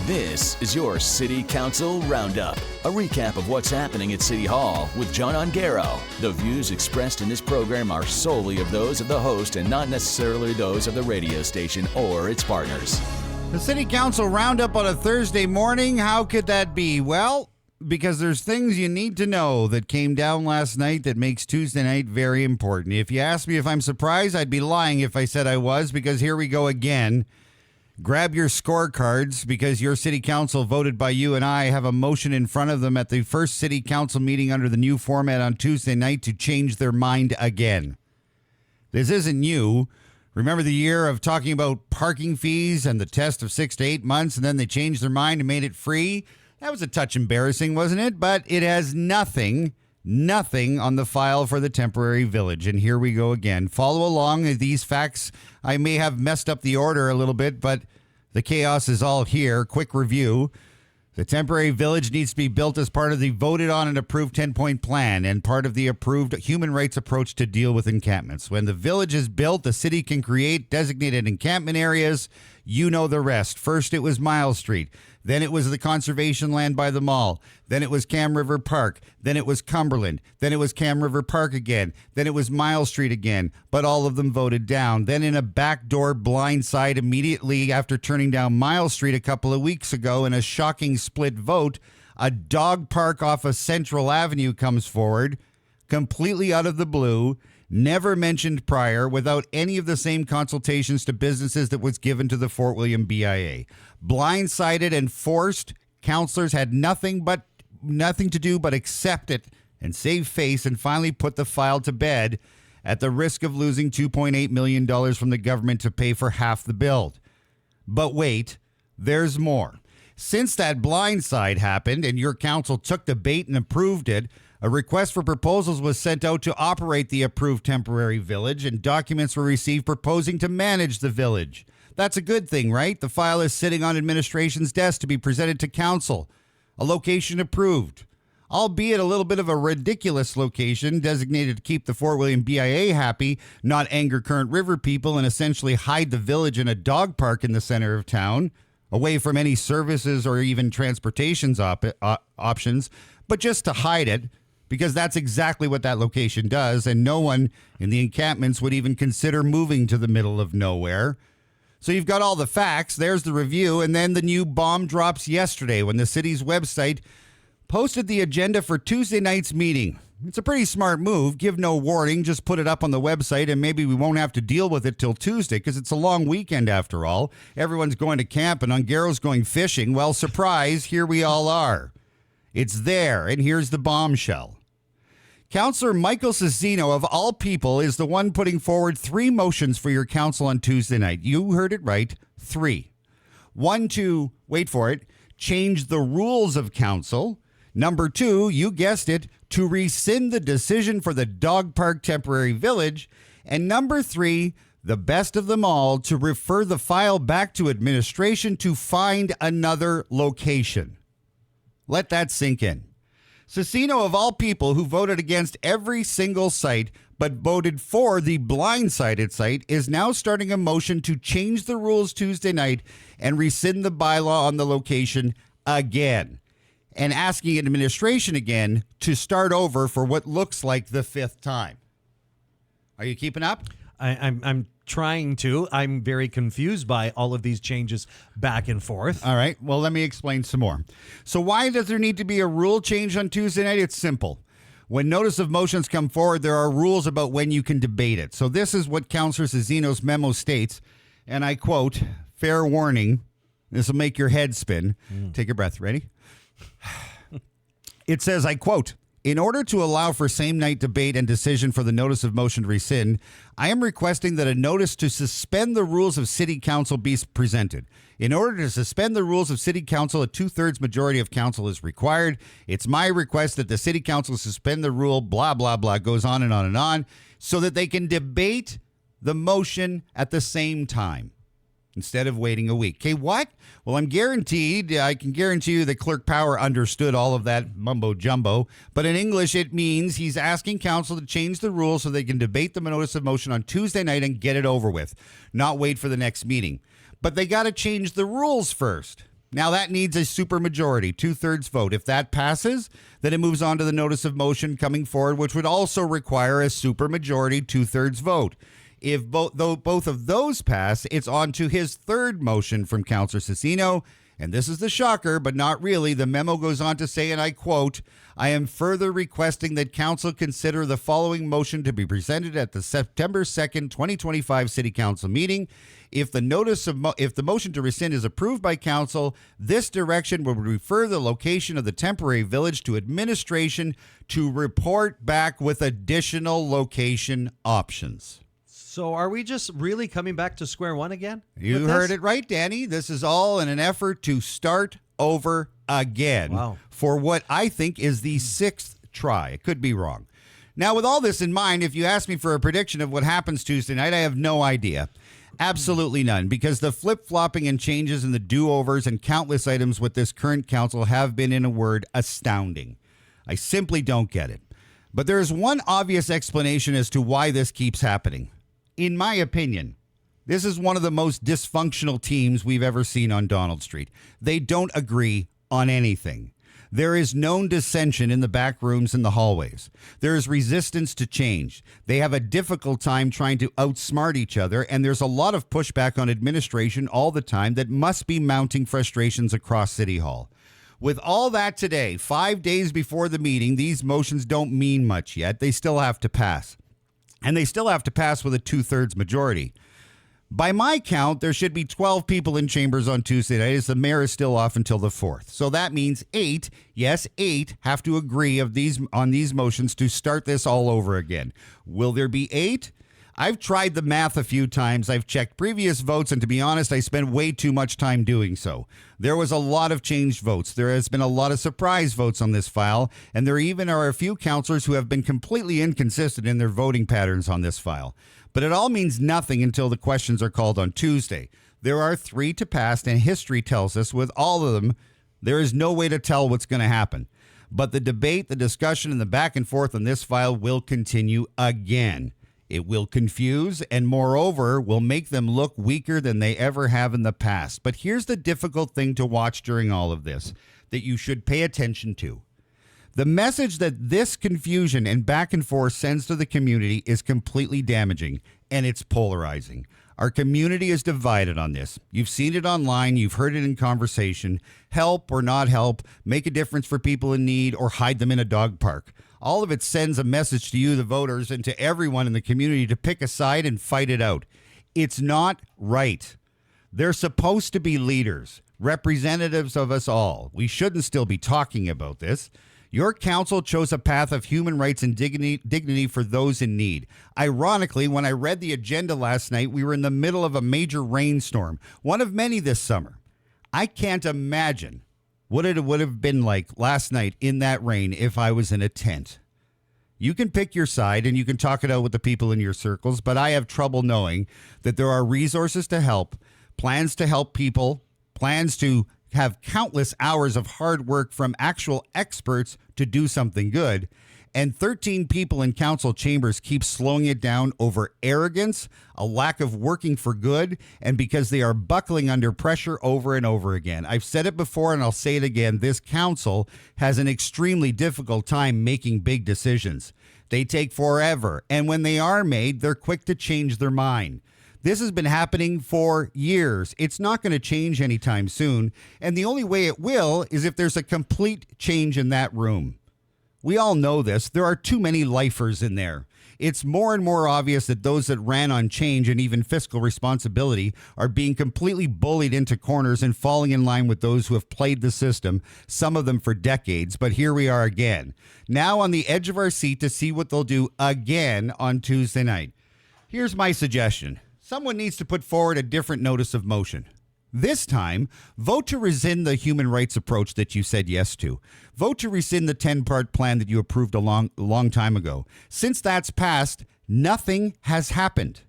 This is your City Council Roundup, a recap of what's happening at City Hall with John Ongaro. The views expressed in this program are solely of those of the host and not necessarily those of the radio station or its partners. The City Council Roundup on a Thursday morning. How could that be? Well, because there's things you need to know that came down last night that makes Tuesday night very important. If you ask me if I'm surprised, I'd be lying if I said I was, because here we go again. Grab your scorecards, because your city council voted by you and I have a motion in front of them at the first city council meeting under the new format on Tuesday night to change their mind again. This isn't new. Remember the year of talking about parking fees and the test of 6 to 8 months, and then they changed their mind and made it free? That was a touch embarrassing, wasn't it? But it has nothing on the file for the temporary village. And here we go again. Follow along these facts. I may have messed up the order a little bit, but the chaos is all here. Quick review. The temporary village needs to be built as part of the voted on and approved 10-point plan and part of the approved human rights approach to deal with encampments. When the village is built, the city can create designated encampment areas. You know the rest. First, it was Miles Street. Then it was the conservation land by the mall. Then it was Cam River Park. Then it was Cumberland. Then it was Cam River Park again. Then it was Miles Street again, but all of them voted down. Then in a backdoor blindside immediately after turning down Miles Street a couple of weeks ago in a shocking split vote, a dog park off of Central Avenue comes forward, completely out of the blue, never mentioned prior, without any of the same consultations to businesses that was given to the Fort William BIA. Blindsided and forced, councillors had nothing to do but accept it and save face and finally put the file to bed at the risk of losing $2.8 million from the government to pay for half the build. But wait, there's more. Since that blindside happened and your council took the bait and approved it, a request for proposals was sent out to operate the approved temporary village, and documents were received proposing to manage the village. That's a good thing, right? The file is sitting on administration's desk to be presented to council. A location approved, albeit a little bit of a ridiculous location designated to keep the Fort William BIA happy, not anger Current River people, and essentially hide the village in a dog park in the center of town, away from any services or even transportation options, but just to hide it, because that's exactly what that location does, and no one in the encampments would even consider moving to the middle of nowhere. So you've got all the facts, there's the review, and then the new bomb drops yesterday when the city's website posted the agenda for Tuesday night's meeting. It's a pretty smart move. Give no warning, just put it up on the website, and maybe we won't have to deal with it till Tuesday, because it's a long weekend after all. Everyone's going to camp, and Ongaro's going fishing. Well, surprise, here we all are. It's there, and here's the bombshell. Councillor Michael Cecino, of all people, is the one putting forward 3 motions for your council on Tuesday night. You heard it right, 3. 1, to, wait for it, change the rules of council. Number 2, you guessed it, to rescind the decision for the dog park temporary village. And number 3, the best of them all, to refer the file back to administration to find another location. Let that sink in. Cecino, of all people, who voted against every single site but voted for the blindsided site, is now starting a motion to change the rules Tuesday night and rescind the bylaw on the location again, and asking administration again to start over for what looks like the 5th time. Are you keeping up? I'm trying to. I'm very confused by all of these changes back and forth. All right. Well, let me explain some more. So why does there need to be a rule change on Tuesday night? It's simple. When notice of motions come forward, there are rules about when you can debate it. So this is what Councillor Cecino's memo states, and I quote, fair warning, this will make your head spin. Take a breath. Ready? It says, I quote, in order to allow for same-night debate and decision for the notice of motion to rescind, I am requesting that a notice to suspend the rules of City Council be presented. In order to suspend the rules of City Council, a 2/3 majority of council is required. It's my request that the City Council suspend the rule, blah, blah, blah, goes on and on and on, so that they can debate the motion at the same time instead of waiting a week. Okay, what? Well, I can guarantee you that Clerk Power understood all of that mumbo jumbo. But in English, it means he's asking council to change the rules so they can debate the notice of motion on Tuesday night and get it over with, not wait for the next meeting. But they got to change the rules first. Now that needs a supermajority, 2/3 vote. If that passes, then it moves on to the notice of motion coming forward, which would also require a supermajority, 2/3 vote. If both of those pass, it's on to his third motion from Councillor Cecino. And this is the shocker, but not really. The memo goes on to say, and I quote, I am further requesting that council consider the following motion to be presented at the September 2nd, 2025 City Council meeting. If the motion to rescind is approved by council, this direction will refer the location of the temporary village to administration to report back with additional location options. So are we just really coming back to square one again? You heard it right, Danny. This is all in an effort to start over again. Wow. For what I think is the 6th try. It could be wrong. Now, with all this in mind, if you ask me for a prediction of what happens Tuesday night, I have no idea. Absolutely none, because the flip-flopping and changes and the do-overs and countless items with this current council have been, in a word, astounding. I simply don't get it. But there is one obvious explanation as to why this keeps happening. In my opinion, this is one of the most dysfunctional teams we've ever seen on Donald Street. They don't agree on anything. There is known dissension in the back rooms and the hallways. There is resistance to change. They have a difficult time trying to outsmart each other, and there's a lot of pushback on administration all the time that must be mounting frustrations across City Hall. With all that today, 5 days before the meeting, these motions don't mean much yet. They still have to pass. And they still have to pass with a 2/3 majority. By my count, there should be 12 people in chambers on Tuesday night, as the mayor is still off until the 4th. So that means 8, yes, 8 have to agree on these motions to start this all over again. Will there be 8? I've tried the math a few times. I've checked previous votes, and to be honest, I spent way too much time doing so. There was a lot of changed votes. There has been a lot of surprise votes on this file, and there even are a few councillors who have been completely inconsistent in their voting patterns on this file. But it all means nothing until the questions are called on Tuesday. There are 3 to pass, and history tells us with all of them, there is no way to tell what's going to happen. But the debate, the discussion, and the back and forth on this file will continue again. It will confuse and, moreover, will make them look weaker than they ever have in the past. But here's the difficult thing to watch during all of this that you should pay attention to. The message that this confusion and back and forth sends to the community is completely damaging, and it's polarizing. Our community is divided on this. You've seen it online. You've heard it in conversation. Help or not help, make a difference for people in need, or hide them in a dog park. All of it sends a message to you, the voters, and to everyone in the community to pick a side and fight it out. It's not right. They're supposed to be leaders, representatives of us all. We shouldn't still be talking about this. Your council chose a path of human rights and dignity for those in need. Ironically, when I read the agenda last night, we were in the middle of a major rainstorm, one of many this summer. I can't imagine what it would have been like last night in that rain if I was in a tent. You can pick your side and you can talk it out with the people in your circles, but I have trouble knowing that there are resources to help, plans to help people, plans to have countless hours of hard work from actual experts to do something good, and 13 people in council chambers keep slowing it down over arrogance, a lack of working for good, and because they are buckling under pressure over and over again. I've said it before and I'll say it again. This council has an extremely difficult time making big decisions. They take forever, and when they are made, they're quick to change their mind. This has been happening for years. It's not going to change anytime soon, and the only way it will is if there's a complete change in that room. We all know this. There are too many lifers in there. It's more and more obvious that those that ran on change and even fiscal responsibility are being completely bullied into corners and falling in line with those who have played the system, some of them for decades. But here we are again, now on the edge of our seat to see what they'll do again on Tuesday night. Here's my suggestion. Someone needs to put forward a different notice of motion. This time, vote to rescind the human rights approach that you said yes to. Vote to rescind the 10-part plan that you approved a long time ago. Since that's passed, nothing has happened.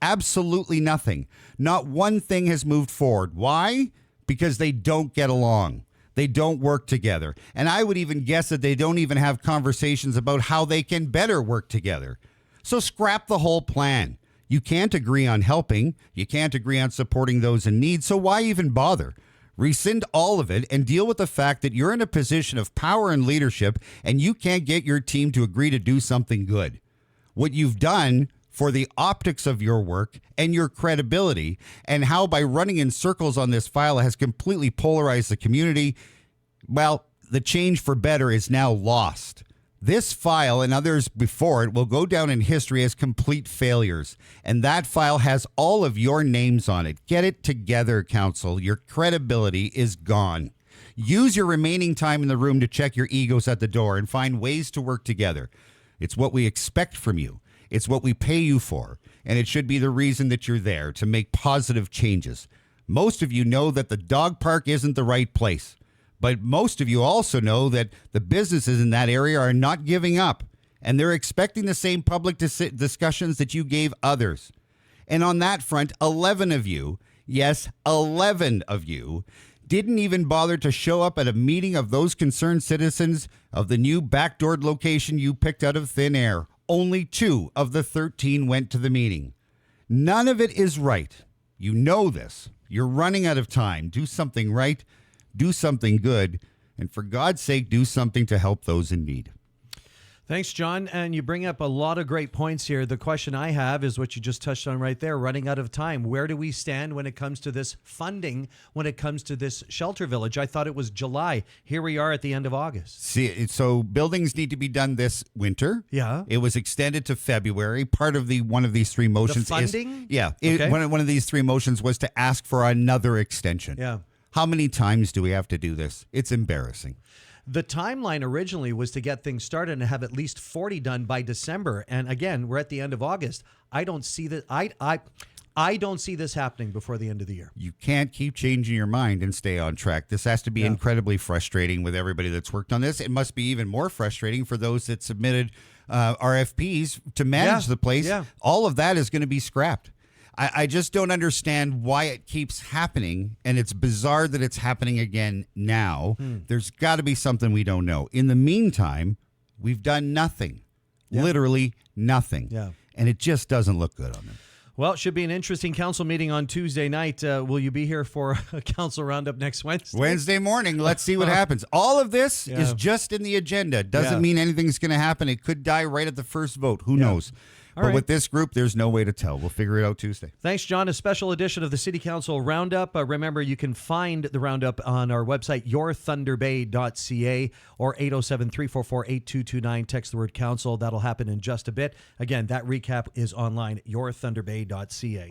Absolutely nothing. Not one thing has moved forward. Why? Because they don't get along. They don't work together. And I would even guess that they don't even have conversations about how they can better work together. So scrap the whole plan. You can't agree on helping. You can't agree on supporting those in need. So why even bother? Rescind all of it and deal with the fact that you're in a position of power and leadership and you can't get your team to agree to do something good. What you've done for the optics of your work and your credibility, and how by running in circles on this file has completely polarized the community, well, the change for better is now lost. This file and others before it will go down in history as complete failures, and that file has all of your names on it. Get it together, Council. Your credibility is gone. Use your remaining time in the room to check your egos at the door and find ways to work together. It's what we expect from you. It's what we pay you for, and it should be the reason that you're there, to make positive changes. Most of you know that the dog park isn't the right place. But most of you also know that the businesses in that area are not giving up, and they're expecting the same public discussions that you gave others. And on that front, 11 of you, yes, 11 of you, didn't even bother to show up at a meeting of those concerned citizens of the new backdoored location you picked out of thin air. Only 2 of the 13 went to the meeting. None of it is right. You know this. You're running out of time. Do something right. Do something good, and for God's sake, do something to help those in need. Thanks, John. And you bring up a lot of great points here. The question I have is what you just touched on right there, running out of time. Where do we stand when it comes to this funding, when it comes to this shelter village? I thought it was July. Here we are at the end of August. See, so buildings need to be done this winter. Yeah. It was extended to February. Part of one of these 3 motions The funding? Okay. One of these 3 motions was to ask for another extension. Yeah. How many times do we have to do this? It's embarrassing. The timeline originally was to get things started and have at least 40 done by December. And again, we're at the end of August. I don't see that. I don't see this happening before the end of the year. You can't keep changing your mind and stay on track. This has to be incredibly frustrating with everybody that's worked on this. It must be even more frustrating for those that submitted RFPs to manage the place. Yeah. All of that is going to be scrapped. I just don't understand why it keeps happening, and it's bizarre that it's happening again now. There's got to be something we don't know. In the meantime, we've done nothing, literally nothing. Yeah. And it just doesn't look good on them. Well, it should be an interesting council meeting on Tuesday night. Will you be here for a council roundup next Wednesday? Wednesday morning. Let's see what happens. All of this is just in the agenda. Doesn't mean anything's going to happen. It could die right at the first vote. Who knows? But with this group, there's no way to tell. We'll figure it out Tuesday. Thanks, John. A special edition of the City Council Roundup. Remember, you can find the Roundup on our website, yourthunderbay.ca, or 807-344-8229. Text the word council. That'll happen in just a bit. Again, that recap is online, yourthunderbay.ca.